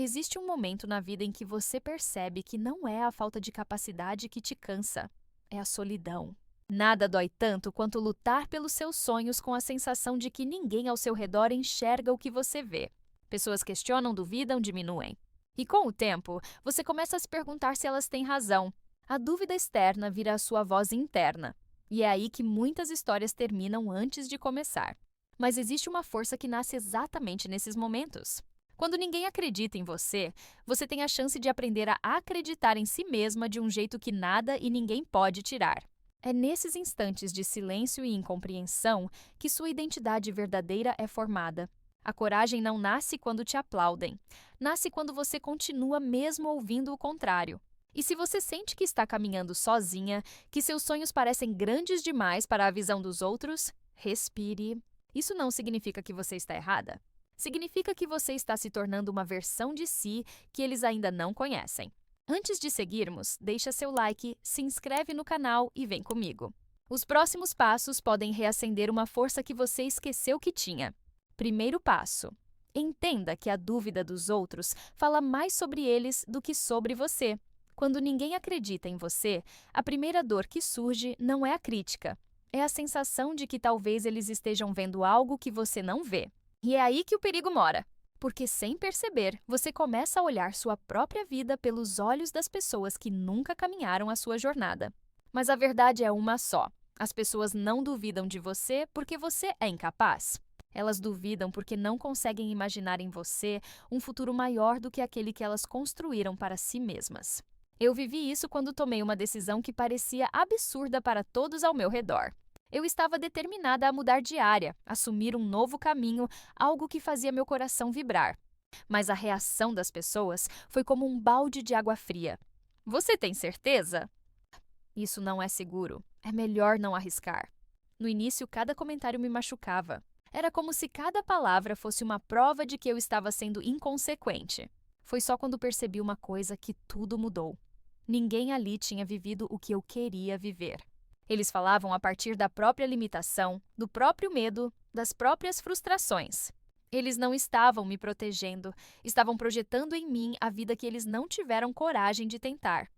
Existe um momento na vida em que você percebe que não é a falta de capacidade que te cansa, é a solidão. Nada dói tanto quanto lutar pelos seus sonhos com a sensação de que ninguém ao seu redor enxerga o que você vê. Pessoas questionam, duvidam, diminuem. E com o tempo, você começa a se perguntar se elas têm razão. A dúvida externa vira a sua voz interna. E é aí que muitas histórias terminam antes de começar. Mas existe uma força que nasce exatamente nesses momentos. Quando ninguém acredita em você, você tem a chance de aprender a acreditar em si mesma de um jeito que nada e ninguém pode tirar. É nesses instantes de silêncio e incompreensão que sua identidade verdadeira é formada. A coragem não nasce quando te aplaudem, nasce quando você continua mesmo ouvindo o contrário. E se você sente que está caminhando sozinha, que seus sonhos parecem grandes demais para a visão dos outros, respire. Isso não significa que você está errada. Significa que você está se tornando uma versão de si que eles ainda não conhecem. Antes de seguirmos, deixa seu like, se inscreve no canal e vem comigo. Os próximos passos podem reacender uma força que você esqueceu que tinha. Primeiro passo: entenda que a dúvida dos outros fala mais sobre eles do que sobre você. Quando ninguém acredita em você, a primeira dor que surge não é a crítica. É a sensação de que talvez eles estejam vendo algo que você não vê. E é aí que o perigo mora. Porque, sem perceber, você começa a olhar sua própria vida pelos olhos das pessoas que nunca caminharam a sua jornada. Mas a verdade é uma só. As pessoas não duvidam de você porque você é incapaz. Elas duvidam porque não conseguem imaginar em você um futuro maior do que aquele que elas construíram para si mesmas. Eu vivi isso quando tomei uma decisão que parecia absurda para todos ao meu redor. Eu estava determinada a mudar de área, assumir um novo caminho, algo que fazia meu coração vibrar. Mas a reação das pessoas foi como um balde de água fria. Você tem certeza? Isso não é seguro. É melhor não arriscar. No início, cada comentário me machucava. Era como se cada palavra fosse uma prova de que eu estava sendo inconsequente. Foi só quando percebi uma coisa que tudo mudou. Ninguém ali tinha vivido o que eu queria viver. Eles falavam a partir da própria limitação, do próprio medo, das próprias frustrações. Eles não estavam me protegendo, estavam projetando em mim a vida que eles não tiveram coragem de tentar.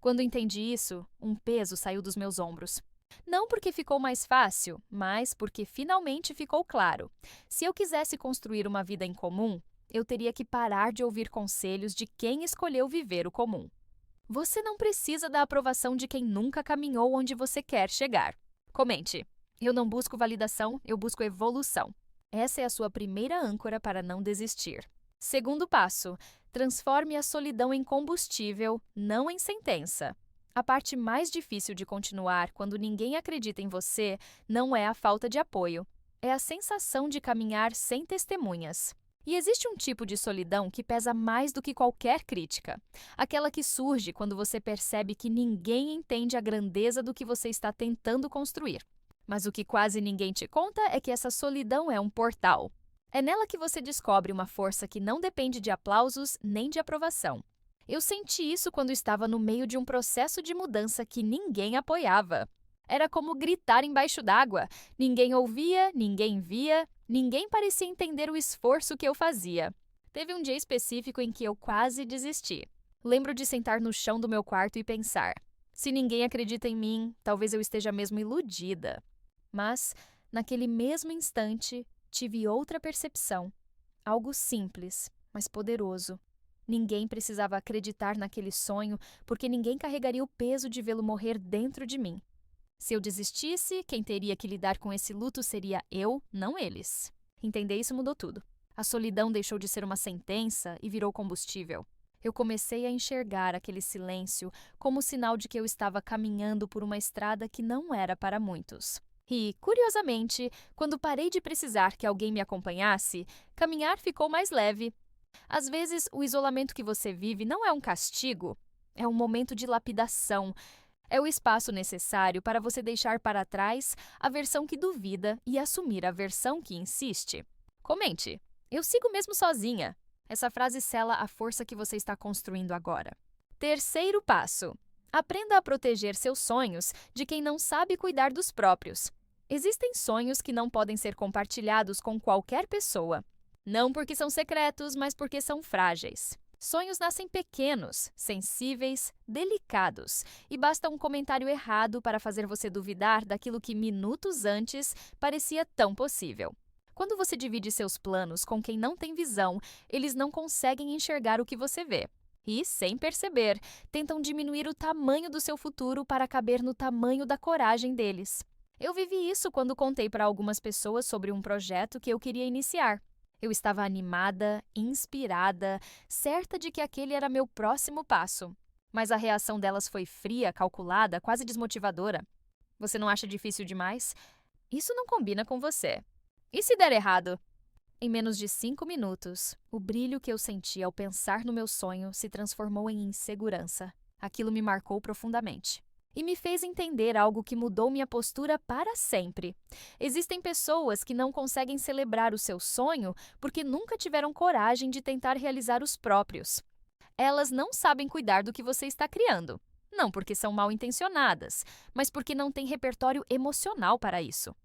Quando entendi isso, um peso saiu dos meus ombros. Não porque ficou mais fácil, mas porque finalmente ficou claro. Se eu quisesse construir uma vida em comum, eu teria que parar de ouvir conselhos de quem escolheu viver o comum. Você não precisa da aprovação de quem nunca caminhou onde você quer chegar. Comente: eu não busco validação, eu busco evolução. Essa é a sua primeira âncora para não desistir. Segundo passo: transforme a solidão em combustível, não em sentença. A parte mais difícil de continuar quando ninguém acredita em você não é a falta de apoio, é a sensação de caminhar sem testemunhas. E existe um tipo de solidão que pesa mais do que qualquer crítica. Aquela que surge quando você percebe que ninguém entende a grandeza do que você está tentando construir. Mas o que quase ninguém te conta é que essa solidão é um portal. É nela que você descobre uma força que não depende de aplausos nem de aprovação. Eu senti isso quando estava no meio de um processo de mudança que ninguém apoiava. Era como gritar embaixo d'água. Ninguém ouvia, ninguém via, ninguém parecia entender o esforço que eu fazia. Teve um dia específico em que eu quase desisti. Lembro de sentar no chão do meu quarto e pensar: se ninguém acredita em mim, talvez eu esteja mesmo iludida. Mas, naquele mesmo instante, tive outra percepção. Algo simples, mas poderoso. Ninguém precisava acreditar naquele sonho, porque ninguém carregaria o peso de vê-lo morrer dentro de mim. Se eu desistisse, quem teria que lidar com esse luto seria eu, não eles. Entender isso mudou tudo. A solidão deixou de ser uma sentença e virou combustível. Eu comecei a enxergar aquele silêncio como sinal de que eu estava caminhando por uma estrada que não era para muitos. E, curiosamente, quando parei de precisar que alguém me acompanhasse, caminhar ficou mais leve. Às vezes, o isolamento que você vive não é um castigo, é um momento de lapidação. É o espaço necessário para você deixar para trás a versão que duvida e assumir a versão que insiste. Comente: eu sigo mesmo sozinha. Essa frase sela a força que você está construindo agora. Terceiro passo: aprenda a proteger seus sonhos de quem não sabe cuidar dos próprios. Existem sonhos que não podem ser compartilhados com qualquer pessoa. Não porque são secretos, mas porque são frágeis. Sonhos nascem pequenos, sensíveis, delicados, e basta um comentário errado para fazer você duvidar daquilo que minutos antes parecia tão possível. Quando você divide seus planos com quem não tem visão, eles não conseguem enxergar o que você vê. E, sem perceber, tentam diminuir o tamanho do seu futuro para caber no tamanho da coragem deles. Eu vivi isso quando contei para algumas pessoas sobre um projeto que eu queria iniciar. Eu estava animada, inspirada, certa de que aquele era meu próximo passo. Mas a reação delas foi fria, calculada, quase desmotivadora. Você não acha difícil demais? Isso não combina com você. E se der errado? Em menos de 5 minutos, o brilho que eu senti ao pensar no meu sonho se transformou em insegurança. Aquilo me marcou profundamente. E me fez entender algo que mudou minha postura para sempre. Existem pessoas que não conseguem celebrar o seu sonho porque nunca tiveram coragem de tentar realizar os próprios. Elas não sabem cuidar do que você está criando. Não porque são mal intencionadas, mas porque não têm repertório emocional para isso.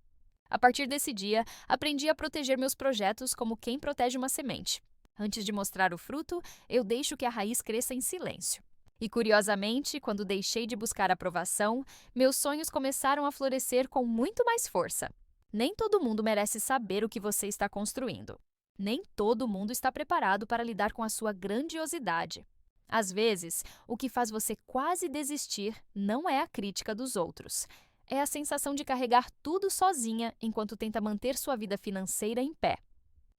A partir desse dia, aprendi a proteger meus projetos como quem protege uma semente. Antes de mostrar o fruto, eu deixo que a raiz cresça em silêncio. E curiosamente, quando deixei de buscar aprovação, meus sonhos começaram a florescer com muito mais força. Nem todo mundo merece saber o que você está construindo. Nem todo mundo está preparado para lidar com a sua grandiosidade. Às vezes, o que faz você quase desistir não é a crítica dos outros. É a sensação de carregar tudo sozinha enquanto tenta manter sua vida financeira em pé.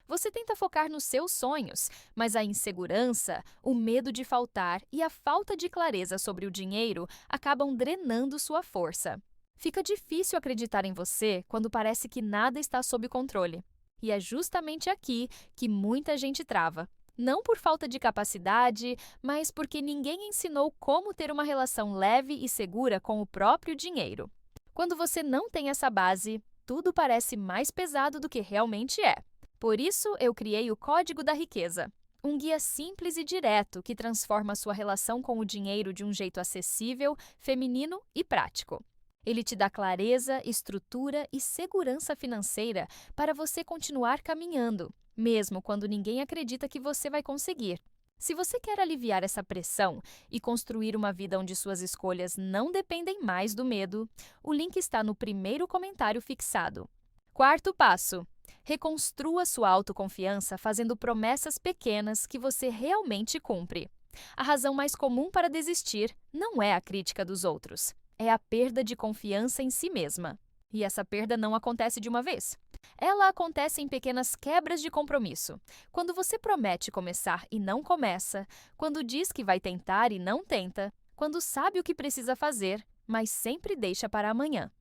Você tenta focar nos seus sonhos, mas a insegurança, o medo de faltar e a falta de clareza sobre o dinheiro acabam drenando sua força. Fica difícil acreditar em você quando parece que nada está sob controle. E é justamente aqui que muita gente trava. Não por falta de capacidade, mas porque ninguém ensinou como ter uma relação leve e segura com o próprio dinheiro. Quando você não tem essa base, tudo parece mais pesado do que realmente é. Por isso, eu criei o Código da Riqueza, um guia simples e direto que transforma sua relação com o dinheiro de um jeito acessível, feminino e prático. Ele te dá clareza, estrutura e segurança financeira para você continuar caminhando, mesmo quando ninguém acredita que você vai conseguir. Se você quer aliviar essa pressão e construir uma vida onde suas escolhas não dependem mais do medo, o link está no primeiro comentário fixado. Quarto passo: reconstrua sua autoconfiança fazendo promessas pequenas que você realmente cumpre. A razão mais comum para desistir não é a crítica dos outros, é a perda de confiança em si mesma. E essa perda não acontece de uma vez. Ela acontece em pequenas quebras de compromisso. Quando você promete começar e não começa, quando diz que vai tentar e não tenta, quando sabe o que precisa fazer, mas sempre deixa para amanhã.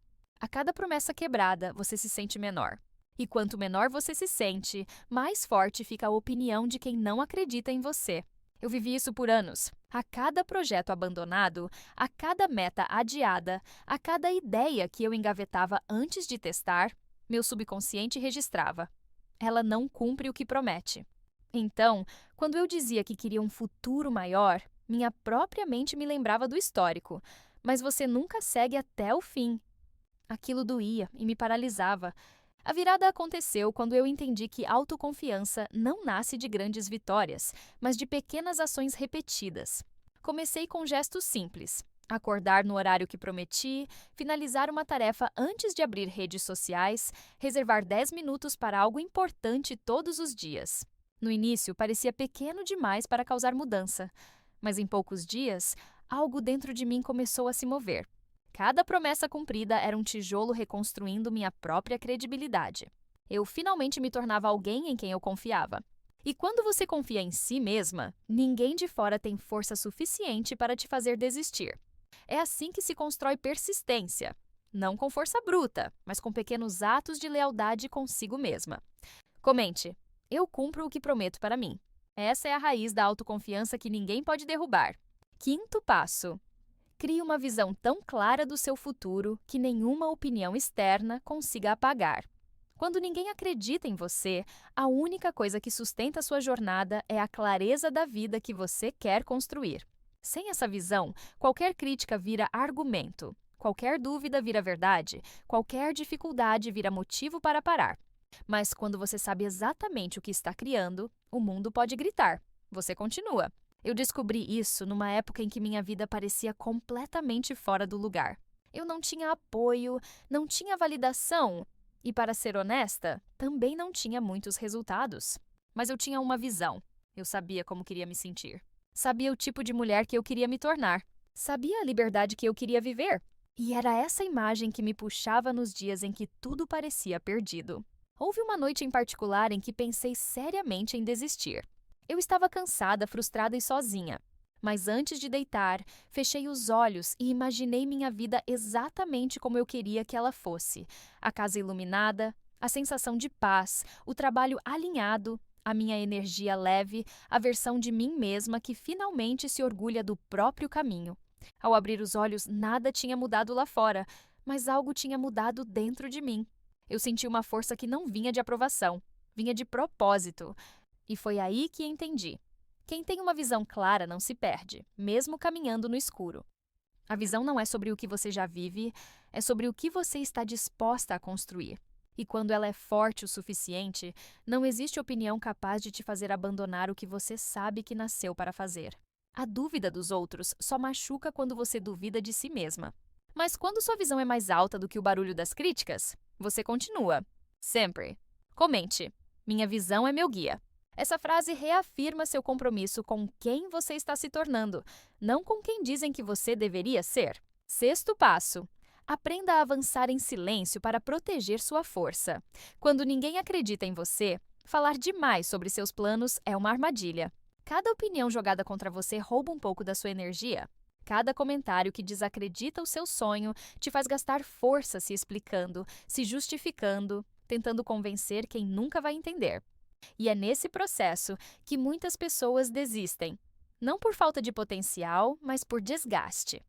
A cada promessa quebrada, você se sente menor. E quanto menor você se sente, mais forte fica a opinião de quem não acredita em você. Eu vivi isso por anos. A cada projeto abandonado, a cada meta adiada, a cada ideia que eu engavetava antes de testar, meu subconsciente registrava: ela não cumpre o que promete. Então, quando eu dizia que queria um futuro maior, minha própria mente me lembrava do histórico. Mas você nunca segue até o fim. Aquilo doía e me paralisava. A virada aconteceu quando eu entendi que autoconfiança não nasce de grandes vitórias, mas de pequenas ações repetidas. Comecei com gestos simples: acordar no horário que prometi, finalizar uma tarefa antes de abrir redes sociais, reservar 10 minutos para algo importante todos os dias. No início, parecia pequeno demais para causar mudança, mas em poucos dias, algo dentro de mim começou a se mover. Cada promessa cumprida era um tijolo reconstruindo minha própria credibilidade. Eu finalmente me tornava alguém em quem eu confiava. E quando você confia em si mesma, ninguém de fora tem força suficiente para te fazer desistir. É assim que se constrói persistência. Não com força bruta, mas com pequenos atos de lealdade consigo mesma. Comente: eu cumpro o que prometo para mim. Essa é a raiz da autoconfiança que ninguém pode derrubar. Quinto passo: crie uma visão tão clara do seu futuro que nenhuma opinião externa consiga apagar. Quando ninguém acredita em você, a única coisa que sustenta sua jornada é a clareza da vida que você quer construir. Sem essa visão, qualquer crítica vira argumento, qualquer dúvida vira verdade, qualquer dificuldade vira motivo para parar. Mas quando você sabe exatamente o que está criando, o mundo pode gritar: você continua. Eu descobri isso numa época em que minha vida parecia completamente fora do lugar. Eu não tinha apoio, não tinha validação e, para ser honesta, também não tinha muitos resultados. Mas eu tinha uma visão. Eu sabia como queria me sentir. Sabia o tipo de mulher que eu queria me tornar. Sabia a liberdade que eu queria viver. E era essa imagem que me puxava nos dias em que tudo parecia perdido. Houve uma noite em particular em que pensei seriamente em desistir. Eu estava cansada, frustrada e sozinha. Mas antes de deitar, fechei os olhos e imaginei minha vida exatamente como eu queria que ela fosse. A casa iluminada, a sensação de paz, o trabalho alinhado, a minha energia leve, a versão de mim mesma que finalmente se orgulha do próprio caminho. Ao abrir os olhos, nada tinha mudado lá fora, mas algo tinha mudado dentro de mim. Eu senti uma força que não vinha de aprovação, vinha de propósito. E foi aí que entendi. Quem tem uma visão clara não se perde, mesmo caminhando no escuro. A visão não é sobre o que você já vive, é sobre o que você está disposta a construir. E quando ela é forte o suficiente, não existe opinião capaz de te fazer abandonar o que você sabe que nasceu para fazer. A dúvida dos outros só machuca quando você duvida de si mesma. Mas quando sua visão é mais alta do que o barulho das críticas, você continua. Sempre. Comente. Minha visão é meu guia. Essa frase reafirma seu compromisso com quem você está se tornando, não com quem dizem que você deveria ser. Sexto passo. Aprenda a avançar em silêncio para proteger sua força. Quando ninguém acredita em você, falar demais sobre seus planos é uma armadilha. Cada opinião jogada contra você rouba um pouco da sua energia. Cada comentário que desacredita o seu sonho te faz gastar força se explicando, se justificando, tentando convencer quem nunca vai entender. E é nesse processo que muitas pessoas desistem. Não por falta de potencial, mas por desgaste.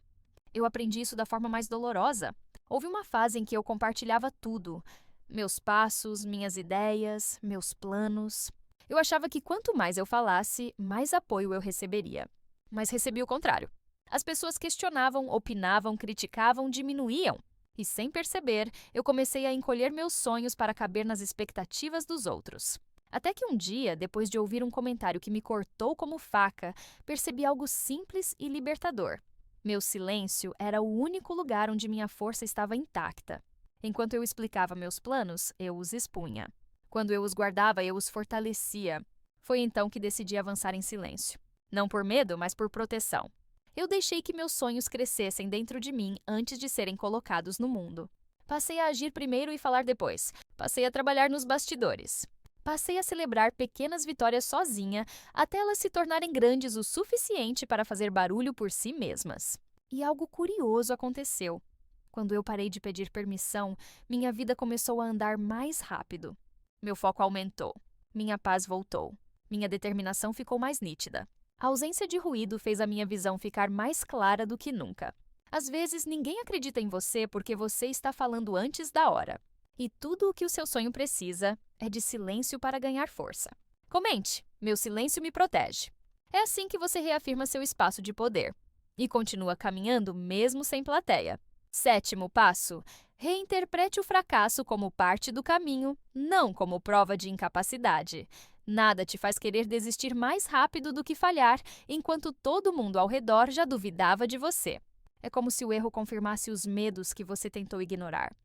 Eu aprendi isso da forma mais dolorosa. Houve uma fase em que eu compartilhava tudo. Meus passos, minhas ideias, meus planos. Eu achava que quanto mais eu falasse, mais apoio eu receberia. Mas recebi o contrário. As pessoas questionavam, opinavam, criticavam, diminuíam. E sem perceber, eu comecei a encolher meus sonhos para caber nas expectativas dos outros. Até que um dia, depois de ouvir um comentário que me cortou como faca, percebi algo simples e libertador. Meu silêncio era o único lugar onde minha força estava intacta. Enquanto eu explicava meus planos, eu os expunha. Quando eu os guardava, eu os fortalecia. Foi então que decidi avançar em silêncio. Não por medo, mas por proteção. Eu deixei que meus sonhos crescessem dentro de mim antes de serem colocados no mundo. Passei a agir primeiro e falar depois. Passei a trabalhar nos bastidores. Passei a celebrar pequenas vitórias sozinha até elas se tornarem grandes o suficiente para fazer barulho por si mesmas. E algo curioso aconteceu. Quando eu parei de pedir permissão, minha vida começou a andar mais rápido. Meu foco aumentou. Minha paz voltou. Minha determinação ficou mais nítida. A ausência de ruído fez a minha visão ficar mais clara do que nunca. Às vezes, ninguém acredita em você porque você está falando antes da hora. E tudo o que o seu sonho precisa é de silêncio para ganhar força. Comente, meu silêncio me protege. É assim que você reafirma seu espaço de poder. E continua caminhando mesmo sem plateia. Sétimo passo, reinterprete o fracasso como parte do caminho, não como prova de incapacidade. Nada te faz querer desistir mais rápido do que falhar, enquanto todo mundo ao redor já duvidava de você. É como se o erro confirmasse os medos que você tentou ignorar.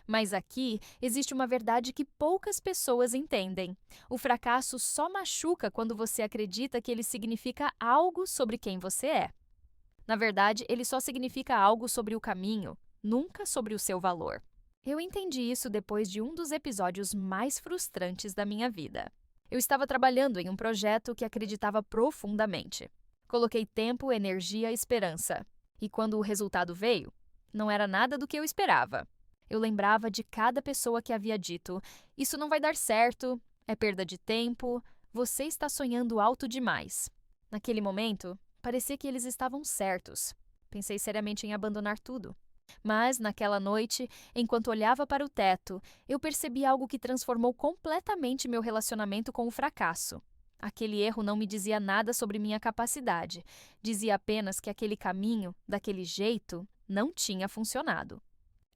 Mas aqui existe uma verdade que poucas pessoas entendem. O fracasso só machuca quando você acredita que ele significa algo sobre quem você é. Na verdade, ele só significa algo sobre o caminho, nunca sobre o seu valor. Eu entendi isso depois de um dos episódios mais frustrantes da minha vida. Eu estava trabalhando em um projeto que acreditava profundamente. Coloquei tempo, energia e esperança. E quando o resultado veio, não era nada do que eu esperava. Eu lembrava de cada pessoa que havia dito: isso não vai dar certo, é perda de tempo, você está sonhando alto demais. Naquele momento, parecia que eles estavam certos. Pensei seriamente em abandonar tudo. Mas, naquela noite, enquanto olhava para o teto, eu percebi algo que transformou completamente meu relacionamento com o fracasso. Aquele erro não me dizia nada sobre minha capacidade. Dizia apenas que aquele caminho, daquele jeito, não tinha funcionado.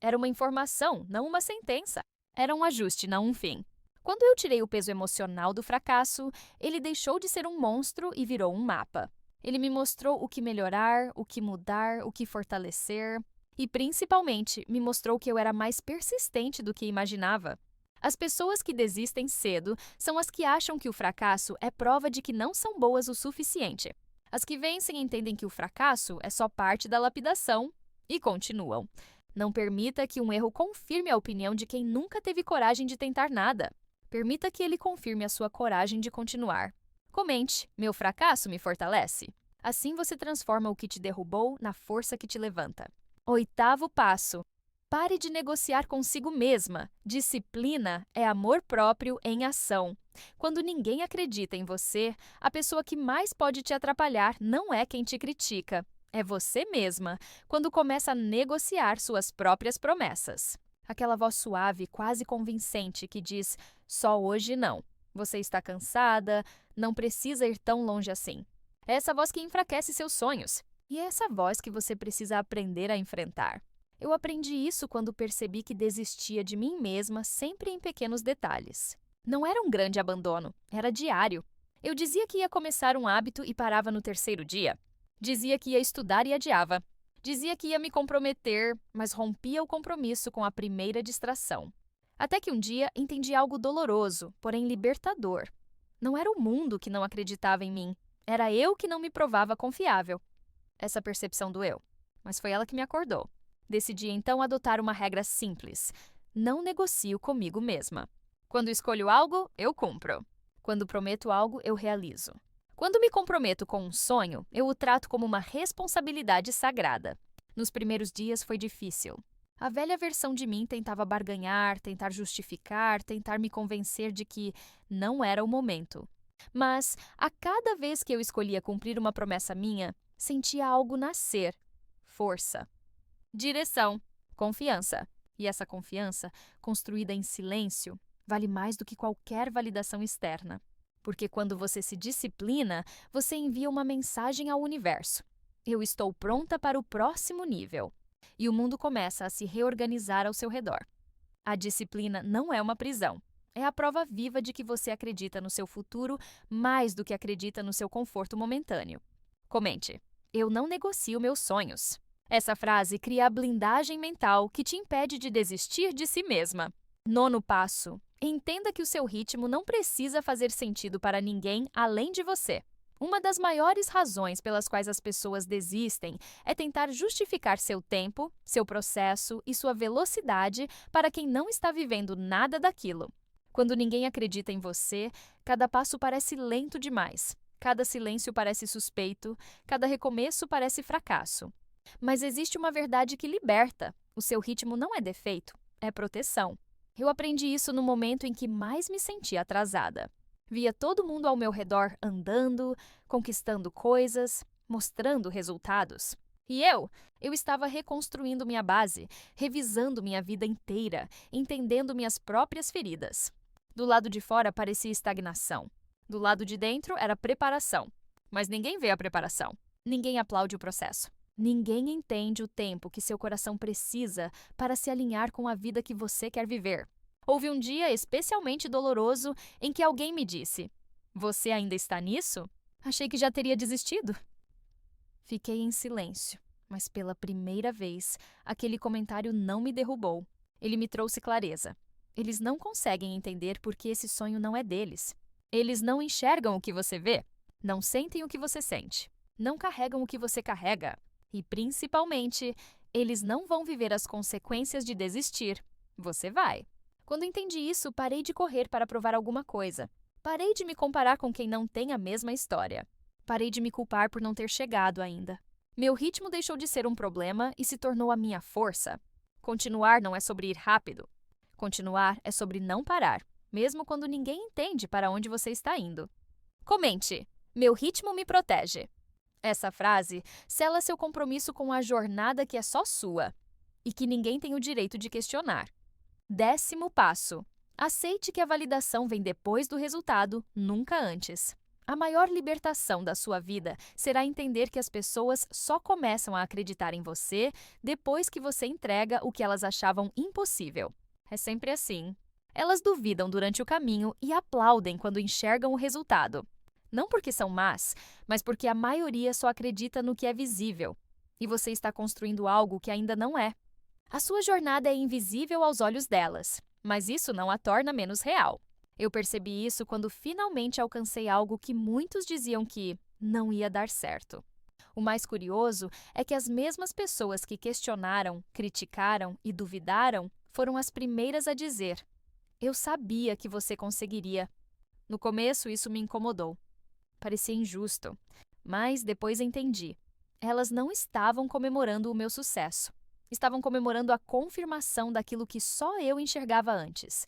Era uma informação, não uma sentença. Era um ajuste, não um fim. Quando eu tirei o peso emocional do fracasso, ele deixou de ser um monstro e virou um mapa. Ele me mostrou o que melhorar, o que mudar, o que fortalecer e, principalmente, me mostrou que eu era mais persistente do que imaginava. As pessoas que desistem cedo são as que acham que o fracasso é prova de que não são boas o suficiente. As que vencem entendem que o fracasso é só parte da lapidação e continuam. Não permita que um erro confirme a opinião de quem nunca teve coragem de tentar nada. Permita que ele confirme a sua coragem de continuar. Comente: meu fracasso me fortalece. Assim você transforma o que te derrubou na força que te levanta. 8º passo. Pare de negociar consigo mesma. Disciplina é amor próprio em ação. Quando ninguém acredita em você, a pessoa que mais pode te atrapalhar não é quem te critica. É você mesma, quando começa a negociar suas próprias promessas. Aquela voz suave, quase convincente, que diz: só hoje não. Você está cansada, não precisa ir tão longe assim. É essa voz que enfraquece seus sonhos. E é essa voz que você precisa aprender a enfrentar. Eu aprendi isso quando percebi que desistia de mim mesma sempre em pequenos detalhes. Não era um grande abandono, era diário. Eu dizia que ia começar um hábito e parava no 3º dia. Dizia que ia estudar e adiava. Dizia que ia me comprometer, mas rompia o compromisso com a primeira distração. Até que um dia entendi algo doloroso, porém libertador. Não era o mundo que não acreditava em mim, era eu que não me provava confiável. Essa percepção doeu, mas foi ela que me acordou. Decidi então adotar uma regra simples: não negocio comigo mesma. Quando escolho algo, eu cumpro. Quando prometo algo, eu realizo. Quando me comprometo com um sonho, eu o trato como uma responsabilidade sagrada. Nos primeiros dias foi difícil. A velha versão de mim tentava barganhar, tentar justificar, tentar me convencer de que não era o momento. Mas, a cada vez que eu escolhia cumprir uma promessa minha, sentia algo nascer: força, direção, confiança. E essa confiança, construída em silêncio, vale mais do que qualquer validação externa. Porque quando você se disciplina, você envia uma mensagem ao universo: eu estou pronta para o próximo nível. E o mundo começa a se reorganizar ao seu redor. A disciplina não é uma prisão. É a prova viva de que você acredita no seu futuro mais do que acredita no seu conforto momentâneo. Comente: eu não negocio meus sonhos. Essa frase cria a blindagem mental que te impede de desistir de si mesma. 9º passo. Entenda que o seu ritmo não precisa fazer sentido para ninguém além de você. Uma das maiores razões pelas quais as pessoas desistem é tentar justificar seu tempo, seu processo e sua velocidade para quem não está vivendo nada daquilo. Quando ninguém acredita em você, cada passo parece lento demais, cada silêncio parece suspeito, cada recomeço parece fracasso. Mas existe uma verdade que liberta: o seu ritmo não é defeito, é proteção. Eu aprendi isso no momento em que mais me sentia atrasada. Via todo mundo ao meu redor andando, conquistando coisas, mostrando resultados. E eu estava reconstruindo minha base, revisando minha vida inteira, entendendo minhas próprias feridas. Do lado de fora parecia estagnação. Do lado de dentro era preparação. Mas ninguém vê a preparação. Ninguém aplaude o processo. Ninguém entende o tempo que seu coração precisa para se alinhar com a vida que você quer viver. Houve um dia especialmente doloroso em que alguém me disse: você ainda está nisso? Achei que já teria desistido. Fiquei em silêncio, mas pela primeira vez, aquele comentário não me derrubou. Ele me trouxe clareza. Eles não conseguem entender porque esse sonho não é deles. Eles não enxergam o que você vê, não sentem o que você sente, não carregam o que você carrega. E, principalmente, eles não vão viver as consequências de desistir. Você vai. Quando entendi isso, parei de correr para provar alguma coisa. Parei de me comparar com quem não tem a mesma história. Parei de me culpar por não ter chegado ainda. Meu ritmo deixou de ser um problema e se tornou a minha força. Continuar não é sobre ir rápido. Continuar é sobre não parar, mesmo quando ninguém entende para onde você está indo. Comente: meu ritmo me protege. Essa frase sela seu compromisso com a jornada que é só sua e que ninguém tem o direito de questionar. 10º passo. Aceite que a validação vem depois do resultado, nunca antes. A maior libertação da sua vida será entender que as pessoas só começam a acreditar em você depois que você entrega o que elas achavam impossível. É sempre assim. Elas duvidam durante o caminho e aplaudem quando enxergam o resultado. Não porque são más, mas porque a maioria só acredita no que é visível. E você está construindo algo que ainda não é. A sua jornada é invisível aos olhos delas, mas isso não a torna menos real. Eu percebi isso quando finalmente alcancei algo que muitos diziam que não ia dar certo. O mais curioso é que as mesmas pessoas que questionaram, criticaram e duvidaram foram as primeiras a dizer: "Eu sabia que você conseguiria." No começo, isso me incomodou. Parecia injusto, mas depois entendi. Elas não estavam comemorando o meu sucesso. Estavam comemorando a confirmação daquilo que só eu enxergava antes.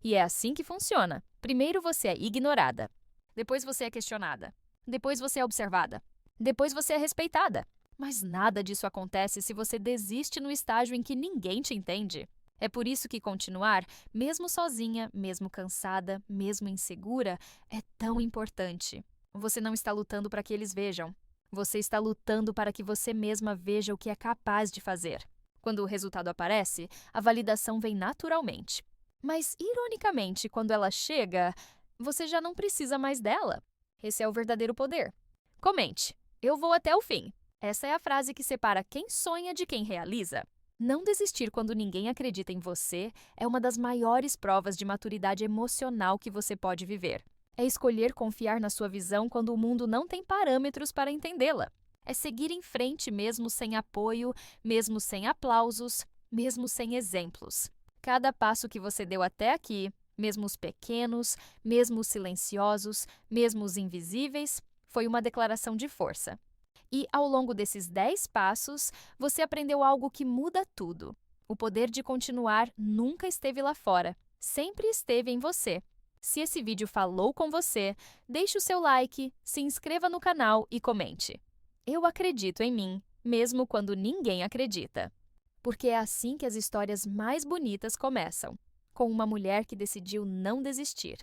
E é assim que funciona. Primeiro você é ignorada. Depois você é questionada. Depois você é observada. Depois você é respeitada. Mas nada disso acontece se você desiste no estágio em que ninguém te entende. É por isso que continuar, mesmo sozinha, mesmo cansada, mesmo insegura, é tão importante. Você não está lutando para que eles vejam. Você está lutando para que você mesma veja o que é capaz de fazer. Quando o resultado aparece, a validação vem naturalmente. Mas, ironicamente, quando ela chega, você já não precisa mais dela. Esse é o verdadeiro poder. Comente. Eu vou até o fim. Essa é a frase que separa quem sonha de quem realiza. Não desistir quando ninguém acredita em você é uma das maiores provas de maturidade emocional que você pode viver. É escolher confiar na sua visão quando o mundo não tem parâmetros para entendê-la. É seguir em frente mesmo sem apoio, mesmo sem aplausos, mesmo sem exemplos. Cada passo que você deu até aqui, mesmo os pequenos, mesmo os silenciosos, mesmo os invisíveis, foi uma declaração de força. E, ao longo desses 10 passos, você aprendeu algo que muda tudo. O poder de continuar nunca esteve lá fora, sempre esteve em você. Se esse vídeo falou com você, deixe o seu like, se inscreva no canal e comente. Eu acredito em mim, mesmo quando ninguém acredita. Porque é assim que as histórias mais bonitas começam, com uma mulher que decidiu não desistir.